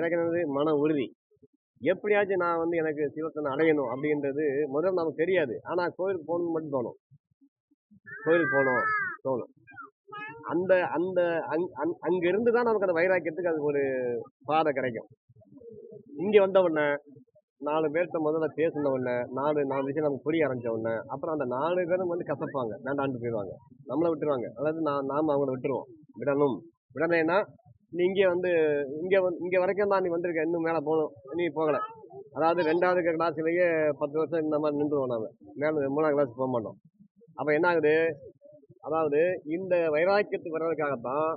எனக்கு என்னது மன உறுதி. எப்படியாச்சும் நான் வந்து எனக்கு சிவத்தனை அடையணும் அப்படின்றது முதல்ல நமக்கு தெரியாது. ஆனா கோயிலுக்கு போகணும்னு மட்டும் தோணும். கோயிலுக்கு போகணும் தோணும். அந்த அந்த அங்க இருந்து தான் நமக்கு அந்த வைராக்கியத்துக்கு அது ஒரு பாதை கிடைக்கும். இங்க வந்த உடனே 4 பேர்கிட்ட முதல்ல பேசின உடனே 4 விஷயம் நமக்கு புரிய ஆரம்பிச்ச உடனே அப்புறம் அந்த 4 பேரும் வந்து கசப்பாங்க, வேண்டாண்டு போயிடுவாங்க, நம்மளை விட்டுருவாங்க. அதாவது நாம அவங்கள விட்டுருவோம். விடணும். விடலைன்னா நீ இங்க வரைக்கும் தான் நீ வந்திருக்க, இன்னும் மேல போகணும், நீ போகல. அதாவது 2வது கிளாஸ்லயே 10 வருஷம் இந்த மாதிரி நின்றுவோம். நாம மேல 3ஆம் கிளாஸ் போக மாட்டோம். அப்ப என்ன ஆகுது? அதாவது இந்த வைராக்கியத்துக்கு வர்றதுக்காகத்தான்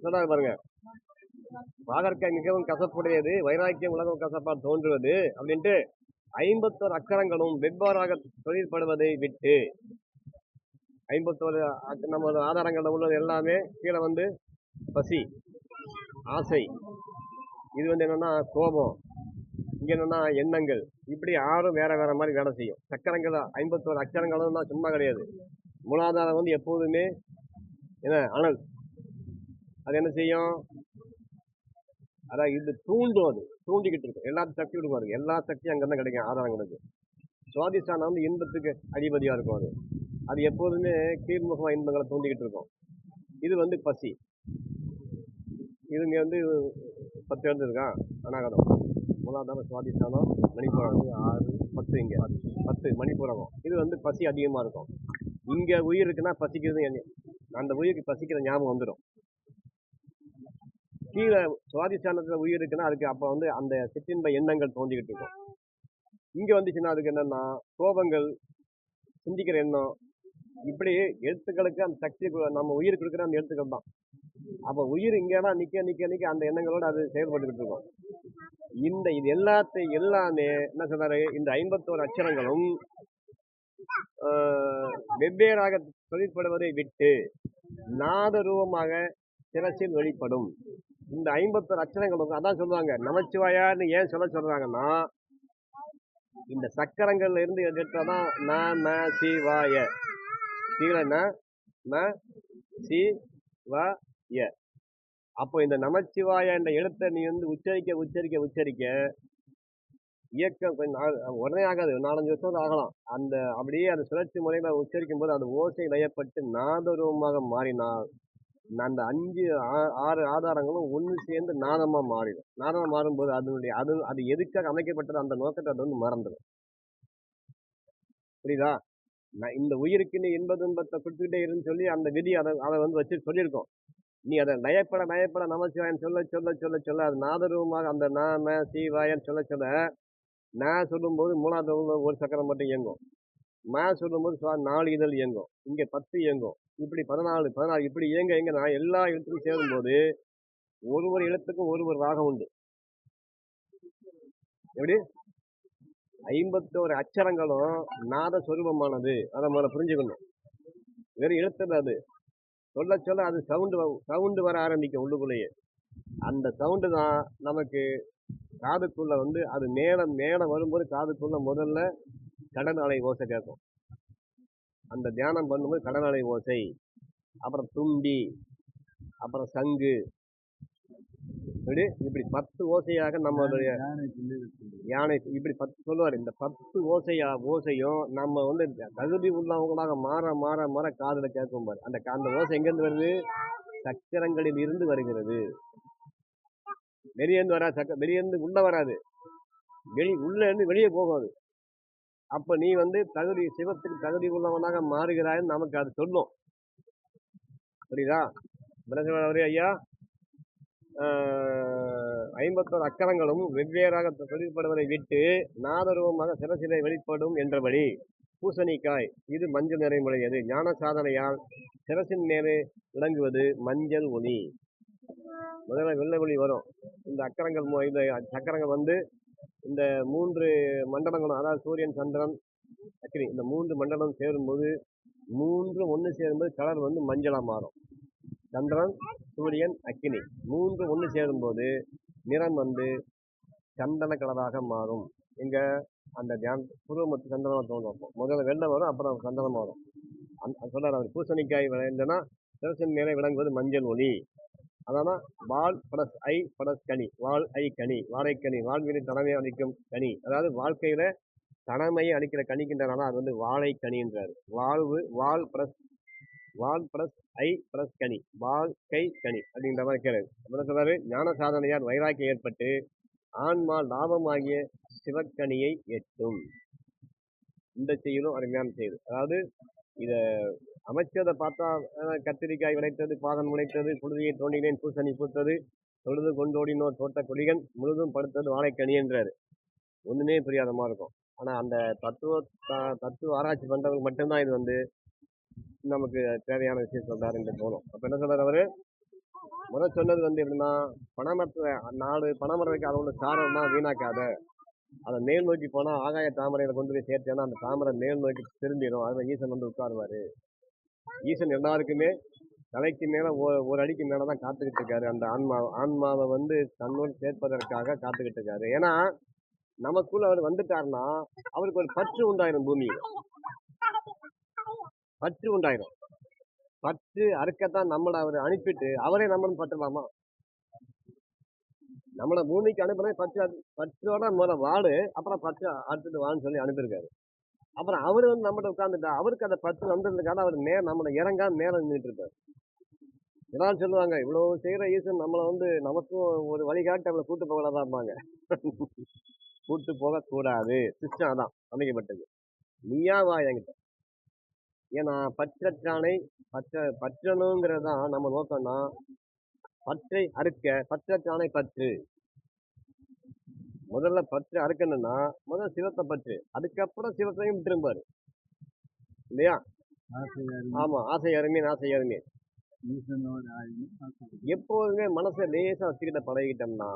சொல்றாங்க பாருங்க, பாகற்காய் மிகவும் கசப்புடையது, வைராக்கியம் உலகம் கசப்பா தோன்றுவது அப்படின்ட்டு 51 அக்கரங்களும் வெவ்வாறாக தொழிற்படுவதை விட்டு 51 நம்ம ஆதாரங்கள்ல உள்ளது எல்லாமே கீழே வந்து பசி, ஆசை, இது வந்து என்னன்னா கோபம், இங்க என்னன்னா எண்ணங்கள், இப்படி 6 வேற வேற மாதிரி வேலை செய்யும். சக்கரங்கள் 51 அக்கரங்களும் தான் சும்மா கிடையாது. மூலாதாரம் வந்து எப்போதுமே என்ன அனல், அது என்ன செய்யும்? அதான் இது தூண்டும், அது தூண்டிக்கிட்டு இருக்கும். எல்லாத்தையும் சக்தி கொடுக்கும். எல்லா சக்தியும் அங்கதான் கிடைக்கும் ஆதாரங்களுக்கு. சுவாதிஷ்டானம் வந்து இன்பத்துக்கு அதிபதியா இருக்கும். அது எப்போதுமே கீழ்முகமா இன்பங்களை தூண்டிக்கிட்டு இருக்கும். இது வந்து பசி. இதுங்க வந்து 10 எழுந்திருக்கா அநாகதம், மூலாதாரம், சுவாதிஷ்டானம், மணிப்புரம் 6, 10, இங்க 10 மணிப்புரகம். இது வந்து பசி அதிகமா இருக்கும். இங்க உயிர் இருக்குன்னா பசிக்கிறது, அந்த உயிருக்கு பசிக்கிற ஞாபகம் வந்துடும். கீழே சுவாதிஷ்டானத்துல உயிர் இருக்குன்னா அதுக்கு அப்ப வந்து அந்த சிற்றின்ப எண்ணங்கள் தோண்டிக்கிட்டு இருக்கும். இங்க வந்துச்சுன்னா அதுக்கு என்னன்னா கோபங்கள், சிந்திக்கிற எண்ணம், இப்படி எழுத்துக்களுக்கு அந்த சக்தி நம்ம உயிருக்கு இருக்கிற அந்த எழுத்துக்கள் தான். அப்ப உயிர் இங்கதான் நிக்க நிக்க நிக்க அந்த எண்ணங்களோட அது செயல்பட்டுக்கிட்டு இருக்கும். இது எல்லாமே என்ன சொல்றாரு? இந்த 51 அச்சரங்களும் வெவ்வேறாக தொழிற்படுவதை விட்டு நாத ரூபமாக சிரசில் வெளிப்படும். இந்த 51 அச்சரங்களும் அதான் சொல்லுவாங்க. நமச்சிவாயான்னு ஏன் சொல்றாங்கன்னா, இந்த சக்கரங்கள்ல இருந்து எடுத்தாதான் நம சிவாய, கீழே ந சிவாய. அப்போ இந்த நமச்சிவாய என்ற எழுத்தை நீ வந்து உச்சரிக்க இயக்கம் கொஞ்சம் உடனே ஆகாது, 4-5 வருஷம் ஆகலாம். அந்த அப்படியே அந்த சுழற்சி முறையில உச்சரிக்கும் போது அந்த ஓசை லயப்பட்டு நாதரூபமாக மாறினால் அந்த 5-6 ஆதாரங்களும் ஒன்று சேர்ந்து நாதமா மாறிடும். நாதமா மாறும்போது அது எதுக்காக அமைக்கப்பட்டது அந்த நோக்கத்தை அது வந்து மறந்துடும். புரியுதா? இந்த உயிருக்கு நீ இன்ப துன்பத்தை கொடுத்துக்கிட்டே இருன்னு சொல்லி அந்த விதி அதை வந்து வச்சு சொல்லியிருக்கோம். நீ அதை நயப்பட நமச்சிவாயன் சொல்ல அது நாதரூபமாக அந்த நாம சிவாயன் சொல்ல நான் சொல்லும்போது 3வது ஒரு சக்கரம் மட்டும் இயங்கும். சொல்லும்போது 4 இதழ் இயங்கும். இங்க 10 இயங்கும். இப்படி 14 இப்படி இயங்க நான் எல்லா எழுத்துக்கும் சேரும்போது ஒரு எழுத்துக்கும் ஒரு ராகம் உண்டு. எப்படி 51 அச்சரங்களும் நாத சொரூபமானது, அதை முதல்ல புரிஞ்சுக்கணும். வெறும் எழுத்துல அது சொல்ல அது சவுண்டு வர ஆரம்பிக்கும் உள்ளுக்குள்ளேயே. அந்த சவுண்டு தான் நமக்கு காதுக்குள்ள வந்து அது மேல வரும்போது காதுக்குள்ள முதல்ல கடல் அலை ஓசை கேட்கும். அந்த தியானம் பண்ணும்போது கடல் அலை ஓசை, அப்புறம் தும்பி, அப்புறம் சங்கு, இப்படி 10 ஓசையாக நம்மளுடைய யானை இப்படி 10 சொல்லுவார். இந்த 10 ஓசையும் நம்ம வந்து தகுதி உள்ளவங்களாக மாற காதுல கேட்கும் பாரு. அந்த ஓசை எங்கிருந்து வருது? சக்கரங்களில் இருந்து வருகிறது. வெளியேந்து உள்ள வராது, உள்ள இருந்து வெளியே போகாது. அப்ப நீ வந்து சிவத்துக்கு தகுதி உள்ளவனாக மாறுகிறாய்ன்னு நமக்கு அது சொல்லும். புரியுதா? பிரதமர் ஐயா, 51 அக்கரங்களும் வெவ்வேறாக தொழிற்படுவதை விட்டு நாதரூபமாக சிரசிலை வெளிப்படும் என்றபடி பூசணிக்காய் இது மஞ்சள் நிறைமுறையது. ஞான சாதனையால் சிரசின் மேலே விளங்குவது மஞ்சள் ஒளி. முதல்ல வெள்ளை ஒளி வரும். இந்த அக்கரங்கள் இந்த சக்கரங்கள் வந்து இந்த 3 மண்டலங்களும், அதாவது சூரியன், சந்திரன், அக்னி, இந்த 3 மண்டலம் சேரும்போது 3 ஒன்று சேரும்போது கலர் வந்து மஞ்சளா மாறும். சந்திரன், சூரியன், அக்னி 3 ஒன்று சேரும்போது நிறம் வந்து சந்தன கலராக மாறும். இங்க அந்த புருவமத்து சந்தனமா தோணும். முதல்ல வெள்ளை வரும், அப்புறம் சந்தனம் வரும். சொல்றாரு அவர். பூசணிக்காய் விளைந்தனா சிரசின் மேலே விளங்குவது மஞ்சள் ஒளி. அதான் வால் பிளஸ் ஐ பிளஸ் கனி, வால் ஐ கனி, வாழைக்கனி, வாழ்வினை தலைமை அளிக்கும் கனி, அதாவது வாழ்க்கையில தலைமையை அளிக்கிற கனிக்கின்றனால அது வந்து வாழை கனின்றாரு. வாழ்வு வால் பிளஸ் ஐ பிளஸ் கனி, வாழ்க்கை கனி அப்படின்ற மாதிரி கேட்குது. அப்புறம் சொல்றாரு, ஞான சாதனையால் வைராக்கியம் ஏற்பட்டு ஆன்மா லாபமாகிய சிவக்கனியை எட்டும். இந்த செயலும் அருமையான செயல். அதாவது இத அமைச்சதை பார்த்தா கத்திரிக்காய் விளைத்தது, பாகன் முளைத்தது, புழுதியை தோண்டினேன் பூசணி பூத்தது, தொழுது கொண்டோடினோர் தோட்ட கொடிகன் முழுதும் படுத்தது வாழைக்கனி என்றாரு. ஒண்ணுமே புரியாத மாதிரி இருக்கும். ஆனா அந்த தத்துவ ஆராய்ச்சி பண்றவங்க மட்டும்தான் இது வந்து நமக்கு தேவையான விஷயம் சொல்றாருன்னு தோணும். அப்ப என்ன சொல்றாரு அவரு? முதல் சொன்னது வந்து எப்படின்னா, பனைமரம் இருக்கு, அதை ஒன்று சாரமா வீணாக்காத, அதை மேல் நோக்கி போனா ஆகாய தாமரையில கொண்டு போய் சேர்த்தேன்னா அந்த தாமரை மேல் நோக்கி திரும்பிடும், அதுல ஈசன் வந்து உட்காருவாரு. ஈசன் எல்லாருக்குமே தலைக்கு மேல ஒரு அடிக்கு மேலதான் காத்துக்கிட்டு இருக்காரு. அந்த ஆன்மாவை வந்து தன்னோடு சேர்ப்பதற்காக காத்துக்கிட்டு இருக்காரு. ஏன்னா நமக்குள்ள அவர் வந்துட்டாருன்னா அவருக்கு ஒரு பற்று உண்டாயிரும், பூமியில பற்று உண்டாயிரும். பற்று அறுக்கத்தான் நம்மளை அவர் அனுப்பிட்டு அவரே நம்மளும் பற்றலாமா? நம்மளை பூமிக்கு அனுப்புறே பற்றோட முதல்ல வாடு, அப்புறம் பற்று அடுத்துட்டு வான்னு சொல்லி அனுப்பியிருக்காரு. அப்புறம் அவரு வந்து நம்மகிட்ட உட்கார்ந்துட்டா அவருக்கு அந்த பற்று வந்ததுக்கான அவர் நம்மளை இறங்காம மேல நின்றுட்டு இருப்பாரு. ஏதாவது சொல்லுவாங்க, இவ்வளவு செய்யற ஈசன் நம்மளை வந்து நமக்கும் ஒரு வழிகாட்டு அவளை கூட்டு போகலாம் இருப்பாங்க. கூட்டு போக கூடாது, சிஸ்டம் அதான் அமைக்கப்பட்டது. நீயா வா என்கிட்ட. ஏன்னா பற்றற்றானை பற்றணுங்கிறதான் நம்ம நோக்கம்னா, பற்றை அறுக்க பற்றற்றானை பற்று. முதல்ல பற்று அறுக்கணும்னா முதல்ல சிவத்தை பற்று, அதுக்கப்புறம் சிவத்தையும் விட்டுருப்பாரு இல்லையா? ஆமா, ஆசை அருமீன் ஆசை அருமீன். எப்போதுமே மனசை லேசா வச்சுக்கிட்ட பழகிட்டோம்னா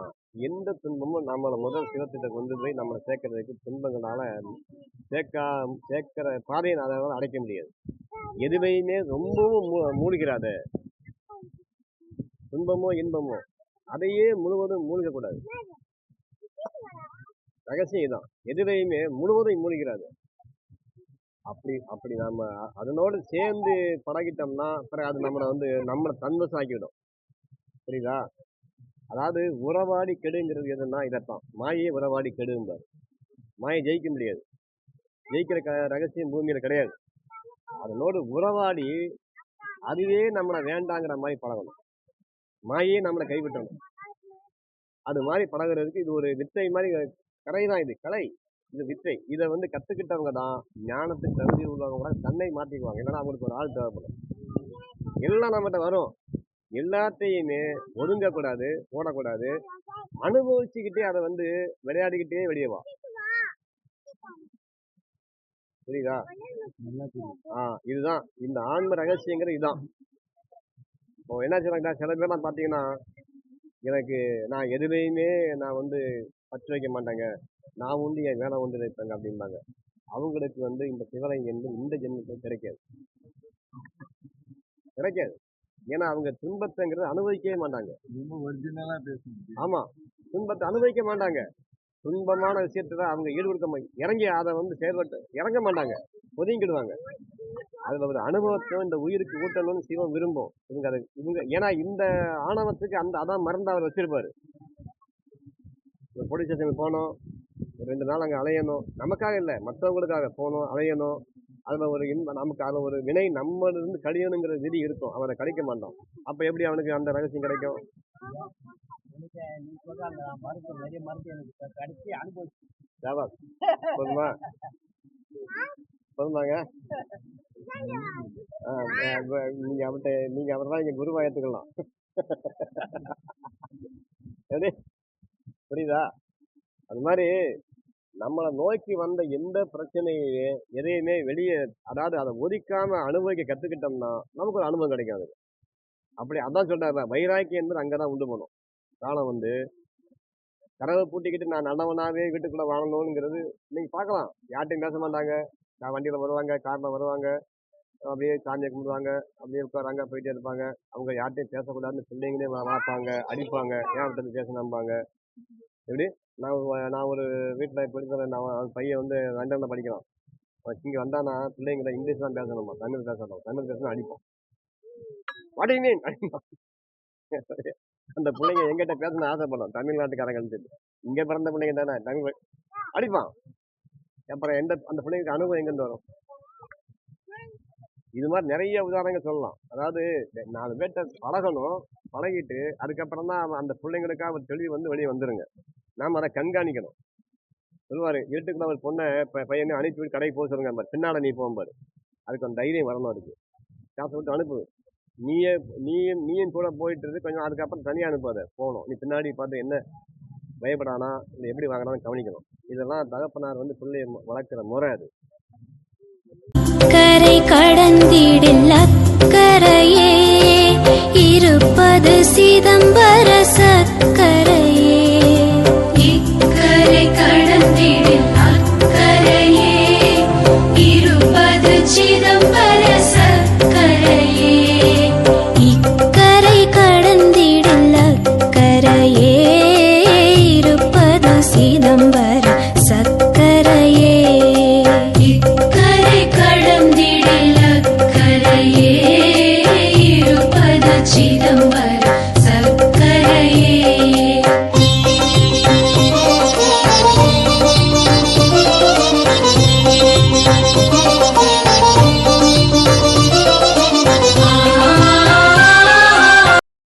எந்த துன்பமும் நம்மளை முதல் சிவத்திட்ட கொண்டு போய் நம்மளை சேர்க்கறதுக்கு துன்பங்களால சேர்க்கிற பாதையை அதனால அடைக்க முடியாது. எதுவையுமே ரொம்பவும் மூழ்கிறாத, துன்பமோ இன்பமோ அதையே முழுவதும் மூழ்கக்கூடாது. ரகசியம் தான், எதுவையுமே முழுவதும் மூழ்கிறாது. அப்படி நாம அதனோடு சேர்ந்து பழகிட்டோம்னா பிறகு அது நம்மளை தன்வசம் ஆக்கிவிடும். புரியுதா? அதாவது உறவாடி கெடுங்கிறது எதுன்னா இதைத்தான், மாயை உறவாடி கெடும்பாரு. மாயை ஜெயிக்க முடியாது, ஜெயிக்கிற ரகசியம் பூமியில கிடையாது. அதனோடு உறவாடி அதுவே நம்மளை வேண்டாங்கிற மாதிரி பழகணும், மாயே நம்மளை கைவிட்டணும். அது மாதிரி பழகிறதுக்கு இது ஒரு வித்தை மாதிரி, கலை தான் இது, கலை, இது வித்தை. இதை வந்து கத்துக்கிட்டவங்க தான் ஞானத்துக்கு தகுதி உள்ளவங்க கூட தன்னை மாற்றிக்குவாங்க. இல்லைன்னா அவங்களுக்கு ஒரு ஆள் தேவைப்படும். எல்லாம் நம்மகிட்ட வரும், எல்லாத்தையுமே ஒதுங்கக்கூடாது, போடக்கூடாது, அனுபவிச்சுக்கிட்டே அதை வந்து விளையாடிக்கிட்டே வெளியவா. புரியுதா? இதுதான் இந்த ஆன்ம ரகசியங்கிற இதுதான். இப்போ என்ன சொல்றாங்க, சில பேர்லாம் பார்த்தீங்கன்னா, நான் எதுலையுமே நான் வந்து பற்று வைக்க மாட்டேங்க, நான் உண்டு என் வேலை உண்டு வைப்பேங்க அப்படிம்பாங்க. அவங்களுக்கு வந்து இந்த சிவலிங்கம் வந்து இந்த ஜென்மத்தில் கிடைக்காது. ஏன்னா அவங்க துன்பத்தைங்கிறது அனுபவிக்கவே மாட்டாங்க. ஆமா, துன்பத்தை அனுபவிக்க மாட்டாங்க. துன்பமான விஷயத்துல அவங்க ஈடுபடுத்த இறங்கி அதை வந்து செயல்பட்டு இறங்க மாட்டாங்க, ஒதுங்கிடுவாங்க. அதுல ஒரு அனுபவத்தை இந்த உயிருக்கு ஊட்டணும்னு சிவம் விரும்பும். ஏன்னா இந்த ஆணவத்துக்கு அதான் மறந்து அவர் வச்சிருப்பாரு. போலீஸ் ஸ்டேஷனுக்கு போனோம், 2 நாள் அங்க அலையணும், நமக்காக இல்லை மற்றவங்களுக்காக போகணும், அலையணும். அதுல ஒரு நமக்கு அதுல ஒரு வினை நம்ம இருந்து கழியணுங்கிற விதி இருக்கும், அவனை கழிக்க மாட்டோம். அப்ப எப்படி அவனுக்கு அந்த ரகசியம் கிடைக்கும்? சொல்லுவாங்க, நீங்க அவர்தான் இங்க குருவா ஏத்துக்கலாம். புரியுதா? அது மாதிரி நம்மளை நோக்கி வந்த எந்த பிரச்சனையே எதையுமே வெளியே, அதாவது அதை ஒதுக்காம அனுபவிக்க கத்துக்கிட்டோம்னா நமக்கு ஒரு அனுபவம் கிடைக்காது. அப்படி அதான் சொல்றாரு, வைராக்கியம் என்பது அங்கதான் உண்டு பண்ணும். காலம் வந்து கதவை பூட்டிக்கிட்டு நான் நல்லவனாவே வீட்டுக்குள்ள வாழணுங்கிறது நீங்க பார்க்கலாம். யார்ட்டையும் பேச மாட்டாங்க, வண்டியில வருவாங்க, கார்ல வருவாங்க, அப்படியே சாமியை கும்பிடுவாங்க, அப்படியே உட்காராங்க, போயிட்டே இருப்பாங்க. அவங்க யார்ட்டையும் பேசக்கூடாதுன்னு பிள்ளைங்களே வளர்ப்பாங்க, அடிப்பாங்க, ஏன் அவர்கிட்ட பேச நம்பாங்க. எப்படி நான் ஒரு வீட்டில் படிக்கிற பையன் வந்து லண்டன்ல படிக்கிறான். இங்க வந்தானா பிள்ளைங்களை இங்கிலீஷ் தான் பேசணுமா, தமிழ் பேசணும், தமிழ் பேசணும் அடிப்போம். What to you mean? அந்த பிள்ளைங்க எங்கிட்ட பேசணும்னு ஆசைப்படும், தமிழ்நாட்டுக்காரங்க இங்க பிறந்த பிள்ளைங்க தானே தமிழ் அடிப்பான். அப்புறம் அந்த பிள்ளைங்களுக்கு அனுபவம் எங்கிருந்து வரும்? இது மாதிரி நிறைய உதாரணங்கள் சொல்லலாம். அதாவது 4 பேர்ட்ட பழகணும், பழகிட்டு அதுக்கப்புறம் தான் அந்த பிள்ளைங்களுக்காக ஒரு தெளிவு வந்து வெளியே வந்துருங்க. நாம அதை கண்காணிக்கணும். சொல்லுவாரு, வீட்டுக்குள்ள ஒரு பொண்ணை பையனை அனுப்பி விட்டு கடைக்கு போக சொல்லுங்க பாரு, பின்னால நீ போகும்பாரு. அதுக்கு அந்த தைரியம் வரணும். அதுக்கு காசு விட்டு அனுப்பு. நீயும் கூட போயிட்டு இருந்து கொஞ்சம், அதுக்கப்புறம் தனியா அனுப்பாத, போகணும். நீ பின்னாடி பார்த்து என்ன பயப்படானா இல்லை எப்படி வாங்கினாலும் கவனிக்கணும். இதெல்லாம் தகப்பனார் வந்து பிள்ளைய வளர்க்குற முறை. அது கரை கடந்திடில் அக்கரையே இருப்பது சிதம்பர சக்கரையே.